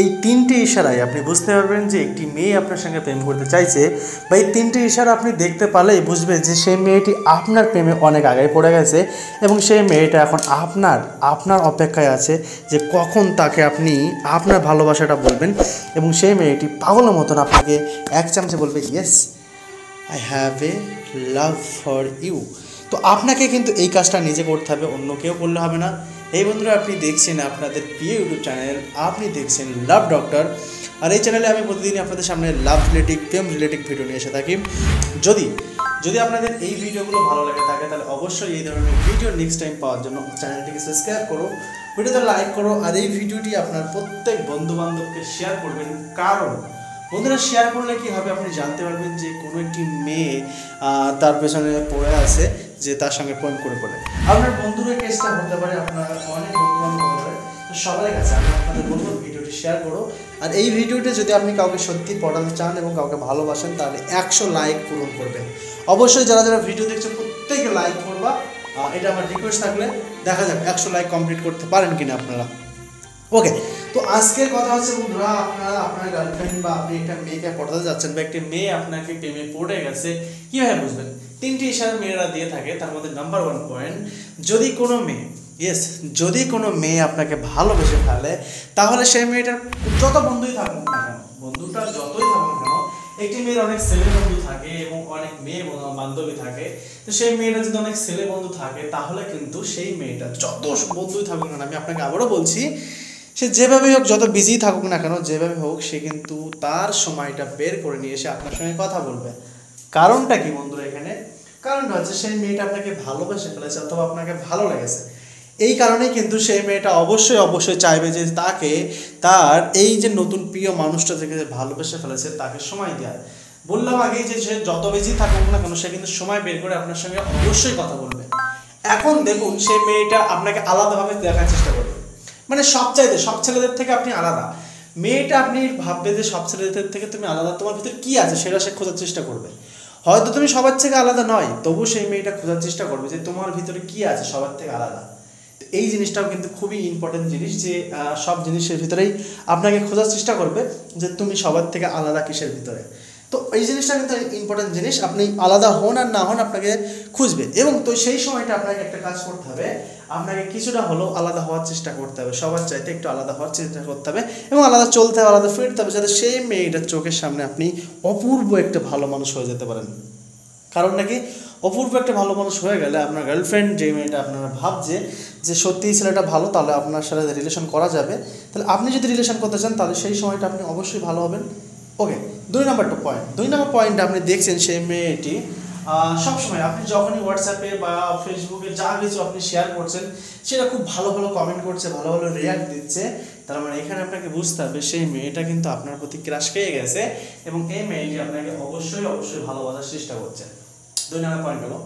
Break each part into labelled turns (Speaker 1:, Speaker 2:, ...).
Speaker 1: এই তিনটে ইশারায় আপনি বুঝতে পারবেন যে একটি মেয়ে আপনার সঙ্গে প্রেম করতে চাইছে, বা এই তিনটে ইশারা আপনি দেখতে পারলেই বুঝবেন যে সেই মেয়েটি আপনার প্রেমে অনেক আগে পড়ে গেছে এবং সেই মেয়েটা এখন আপনার অপেক্ষায় আছে যে কখন তাকে আপনি আপনার ভালোবাসাটা বলবেন এবং সেই মেয়েটি পাগলের মতন আপনাকে এক চামচে বলবে, yes I have a love for you. তো আপনাকে কিন্তু এই কাজটা নিজে করতে হবে, অন্য কেউ করলে হবে না। এই বন্ধুরা, আপনি দেখছেন আপনাদের প্রিয় ইউটিউব চ্যানেল, আপনি দেখছেন লাভ ডক্টর। আর এই চ্যানেলে আমি প্রতিদিনই আপনাদের সামনে লাভ রিলেটিভ, প্রেম রিলেটিভ ভিডিও নিয়ে এসে থাকি। যদি আপনাদের এই ভিডিওগুলো ভালো লাগে থাকে তাহলে অবশ্যই এই ধরনের ভিডিও নেক্সট টাইম পাওয়ার জন্য চ্যানেলটিকে সাবস্ক্রাইব করো, ভিডিওতে লাইক করো, আর এই ভিডিওটি আপনার প্রত্যেক বন্ধুবান্ধবকে শেয়ার করবেন। কারণ বন্ধুরা, শেয়ার করলে কি হবে, আপনি জানতে পারবেন যে কোনো একটি মেয়ে তার পেছনে পড়ে আছে যে তার সঙ্গে প্রেম করে আপনার বন্ধুদের কেসটা হতে পারে, আপনার অনেক বন্ধুবান্ধব হতে পারে। তো সবার কাছে আমি আপনাদের বলবো ভিডিওটি শেয়ার করো। আর এই ভিডিওটি যদি আপনি কাউকে সত্যি পড়াতে চান এবং কাউকে ভালোবাসেন তাহলে 100 লাইক পূরণ করবেন। অবশ্যই যারা যারা ভিডিও দেখছেন প্রত্যেকে লাইক করবা, এটা আমার রিকোয়েস্ট থাকলে। দেখা যাক 100 লাইক কমপ্লিট করতে পারেন কিনা আপনারা। ওকে, তো আজকের কথা হচ্ছে বন্ধুরা, আপনার গার্লফ্রেন্ড বা আপনি একটা মেয়েকে পড়াতে যাচ্ছেন বা একটি মেয়ে আপনাকে প্রেমে পড়ে গেছে, কীভাবে বুঝবেন? 3টি ইশারা মেয়েরা দিয়ে থাকে। তার মধ্যে নাম্বার 1 পয়েন্ট, যদি কোনো মেয়ে আপনাকে ভালোবেসে ফেলে তাহলে সেই মেয়েটার যত বন্ধুই থাকুক না কেন, বন্ধুটা যতই থাকুক না কেন, একটি মেয়ের অনেক ছেলে বন্ধু থাকে এবং অনেক মেয়ে বান্ধবী থাকে। তো সেই মেয়েটা যদি অনেক ছেলে বন্ধু থাকে তাহলে কিন্তু সেই মেয়েটা যত বন্ধুই থাকুক না, আমি আপনাকে আবারও বলছি, সে যেভাবে হোক, যত বিজি থাকুক না কেন, যেভাবে হোক, সে কিন্তু তার সময়টা বের করে নিয়ে এসে আপনার সঙ্গে কথা বলবে। কারণটা কি বন্ধুরা? এখানে কারণটা হচ্ছে সেই মেয়েটা আপনাকে ভালোবেসে ফেলেছে অথবা আপনাকে ভালো লেগেছে। এই কারণেই কিন্তু সেই মেয়েটা অবশ্যই চাইবে যে তার এই যে নতুন প্রিয় মানুষটা থেকে ভালোবেসে ফেলেছে তাকে সময় দেওয়া। বললাম আগেই যে সে যত বেশি থাকুক না কেন, সে কিন্তু সময় বের করে আপনার সঙ্গে অবশ্যই কথা বলবে। এখন দেখুন, সেই মেয়েটা আপনাকে আলাদাভাবে দেখার চেষ্টা করবে, মানে সব ছেলেদের থেকে আপনি আলাদা। মেয়েটা আপনি ভাববে যে সব ছেলেদের থেকে তুমি আলাদা, তোমার ভিতরে কী আছে সেটা সে খোঁজার চেষ্টা করবে। হয়তো তুমি সবার থেকে আলাদা নয়, তবু সেই মেয়েটা খোঁজার চেষ্টা করবে যে তোমার ভিতরে কী আছে সবার থেকে আলাদা। এই জিনিসটাও কিন্তু খুবই ইম্পর্টেন্ট জিনিস, যে সব জিনিসের ভিতরেই আপনাকে খোঁজার চেষ্টা করবে যে তুমি সবার থেকে আলাদা কিসের ভিতরে। তো এই জিনিসটা কিন্তু ইম্পর্টেন্ট জিনিস, আপনি আলাদা হন আর না হন আপনাকে খুঁজবে। এবং তো সেই সময়টা আপনাকে একটা কাজ করতে হবে, আপনাকে কিছুটা হলেও আলাদা হওয়ার চেষ্টা করতে হবে, সবার চাইতে একটু আলাদা হওয়ার চেষ্টা করতে হবে এবং আলাদা চলতে হবে, আলাদা ফিরতে হবে, যাতে সেই মেয়েটার চোখের সামনে আপনি অপূর্ব একটা ভালো মানুষ হয়ে যেতে পারেন। কারণ নাকি অপূর্ব একটা ভালো মানুষ হয়ে গেলে আপনার গার্লফ্রেন্ড, যে মেয়েটা আপনারা ভাবছে যে সত্যিই ছেলেটা ভালো, তাহলে আপনার সাথে রিলেশন করা যাবে। তাহলে আপনি যদি রিলেশন করতে চান তাহলে সেই সময়টা আপনি অবশ্যই ভালো হবেন। ওকে, 2 নম্বর পয়েন্ট আপনি দেখছেন সেই মেয়েটি সবসময় আপনি যখনই হোয়াটসঅ্যাপে বা ফেসবুকে যা কিছু আপনি শেয়ার করছেন সেটা খুব ভালো কমেন্ট করছে, ভালো রিয়াক্ট দিচ্ছে। তার মানে এখানে আপনাকে বুঝতে হবে সেই মেয়েটা কিন্তু আপনার প্রতি ক্রাশ খেয়ে গেছে এবং এই মেয়েটি আপনাকে অবশ্যই ভালোবাসার চেষ্টা করছে। 2 নম্বর পয়েন্ট হলো।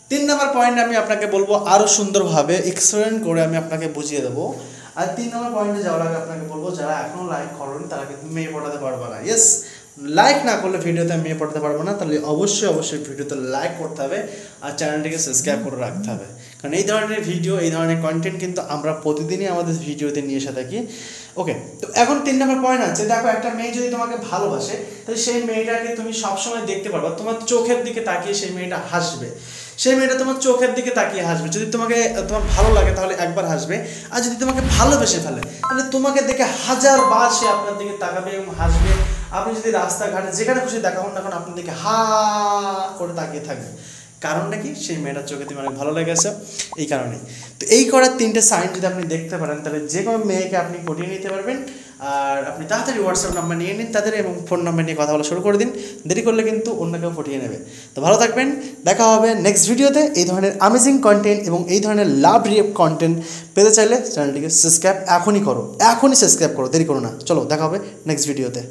Speaker 1: 3 নম্বর পয়েন্ট আমি আপনাকে বলবো আরও সুন্দরভাবে এক্সপ্লেন করে আমি আপনাকে বুঝিয়ে দেবো। আর 3 নম্বর পয়েন্টে যাওয়ার আগে আপনাকে বলবো, যারা এখনও লাইক করেন তারা কিন্তু মেয়ে পড়াতে পারবে না। ইয়েস, লাইক না করলে ভিডিওতে মেয়ে পড়াতে পারবো না। তাহলে অবশ্যই ভিডিওতে লাইক করতে হবে আর চ্যানেলটিকে সাবস্ক্রাইব করে রাখতে হবে। কারণ এই ধরনের ভিডিও, এই ধরনের কন্টেন্ট কিন্তু আমরা প্রতিদিনই আমাদের ভিডিওতে নিয়ে এসে থাকি। ওকে, তো এখন 3 নম্বর পয়েন্ট আছে, দেখো একটা মেয়ে যদি তোমাকে ভালোবাসে তাহলে সেই মেয়েটাকে তুমি সবসময় দেখতে পারবা, তোমার চোখের দিকে তাকিয়ে সেই মেয়েটা হাসবে। সেই মেয়েটা তোমার চোখের দিকে তাকিয়ে হাসবে। যদি তোমার ভালো লাগে তাহলে একবার হাসবে, আর যদি তোমাকে ভালোবেসে ফেলে তাহলে তোমাকে দেখে 1000 বার সে আপনার দিকে তাকাবে এবং হাসবে। আপনি যদি রাস্তাঘাটে যেখানে খুশি দেখা হন না কেন আপনার দিকে হা করে তাকিয়ে থাকবে। কারণটা কি? সেই মেয়েটার চোখে তুমি অনেক ভালো লেগেছে, এই কারণেই। তো এই করার 3টে সাইন যদি আপনি দেখতে পারেন তাহলে যে কোনো মেয়েকে আপনি পটিয়ে নিতে পারবেন। আর আপনি তাড়াতাড়ি হোয়াটসঅ্যাপ নাম্বার নিয়ে নিন তাদের এবং ফোন নাম্বার নিয়ে কথা বলা শুরু করে দিন। দেরি করলে কিন্তু অন্য কেউ পটিয়ে নেবে। তো ভালো থাকবেন, দেখা হবে নেক্সট ভিডিওতে। এই ধরনের অ্যামেজিং কন্টেন্ট এবং এই ধরনের লাভ রিয়েক্ট কন্টেন্ট পেতে চাইলে চ্যানেলটিকে সাবস্ক্রাইব এখনই সাবস্ক্রাইব করো, দেরি করো না। চলো, দেখা হবে নেক্সট ভিডিওতে।